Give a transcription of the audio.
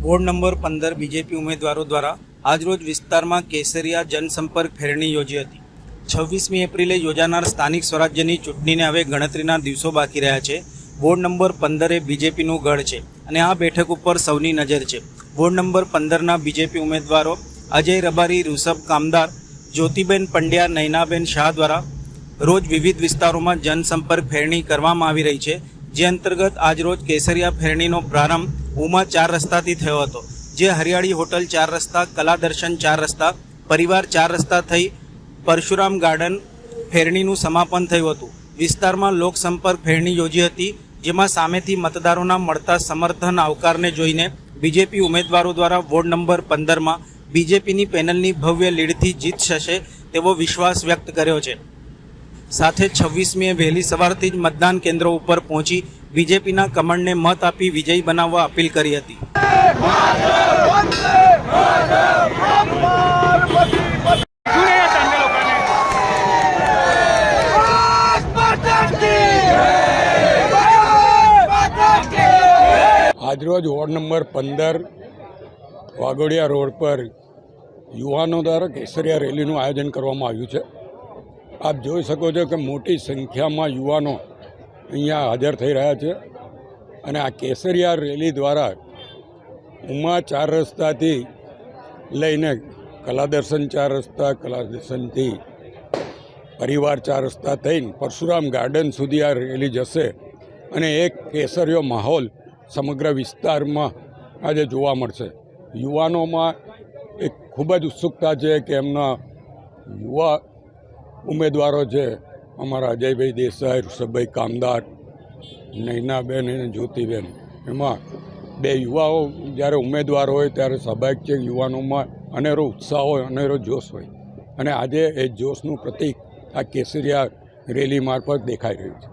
Ward number 15 BJP ઉમેદવારો દ્વારા આજરોજ વિસ્તારમાં કેસરિયા જનસંપર્ક ફેરણી યોજી હતી। 26મી એપ્રિલે યોજાનાર સ્થાનિક સ્વરાજ્યની ચૂંટણીને હવે ગણતરીના દિવસો બાકી રહ્યા છે। વોર્ડ નંબર 15 એ બીજેપીનું ગઢ છે અને આ બેઠક ઉપર સૌની નજર છે। વોર્ડ નંબર 15ના બીજેપી ઉમેદવારો અજય રબારી, ઋષભ કામદાર, જ્યોતિબેન પંડ્યા, નયનાબેન શાહ દ્વારા રોજ વિવિધ વિસ્તારોમાં જનસંપર્ક ફેરણી કરવામાં આવી રહી છે, જે અંતર્ગત આજરોજ કેસરિયા ફેરણીનો પ્રારંભ ઉમા 4 રસ્તાથી થયો હતો, જે હરિયાળી હોટલ 4 રસ્તા, કલા દર્શન 4 રસ્તા, પરિવાર 4 રસ્તા થઈ પરશુરામ ગાર્ડન ફેરણીનું સમાપન થયું હતું। વિસ્તારમાં લોકસંપર્ક ફેરણી યોજી હતી, જેમાં સામેથી મતદારોના મળતા સમર્થન આવકારને જોઈને બીજેપી ઉમેદવારો દ્વારા વોર્ડ નંબર 15માં બીજેપીની પેનલની ભવ્ય લીડથી જીત થશે તેવો વિશ્વાસ વ્યક્ત કર્યો છે। સાથે 26મીએ વહેલી સવારથી જ મતદાન કેન્દ્રો ઉપર પહોંચી બીજેપીના કમળને મત આપી વિજયી બનાવવા અપીલ કરી હતી। આજરોજ વોર્ડ નંબર 15 વાઘોડિયા રોડ પર યુવાનો દ્વારા કેસરિયા રેલીનું આયોજન કરવામાં આવ્યું છે। આપ જોઈ શકો છો કે મોટી સંખ્યામાં યુવાનો અહીંયા હાજર થઈ રહ્યા છે અને આ કેસરિયા રેલી દ્વારા ઉમા 4 રસ્તાથી લઈને કલા દર્શન 4 રસ્તા, કલા દર્શનથી પરિવાર 4 રસ્તા થઈને પરશુરામ ગાર્ડન સુધી આ રેલી જશે અને એક કેસરિયો માહોલ સમગ્ર વિસ્તારમાં આજે જોવા મળશે। યુવાનોમાં એક ખૂબ જ ઉત્સુકતા છે કે એમના યુવા ઉમેદવારો છે, અમારા અજયભાઈ દેસાઈ, ઋષભભાઈ કામદાર, નયનાબેન અને જ્યોતિબેન, એમાં 2 યુવાઓ જ્યારે ઉમેદવાર હોય ત્યારે સ્વાભાવિક છે યુવાનોમાં અનેરો ઉત્સાહ હોય, અનેરો જોશ હોય અને આજે એ જોશનું પ્રતીક આ કેસરિયા રેલી મારફત દેખાઈ રહ્યું છે।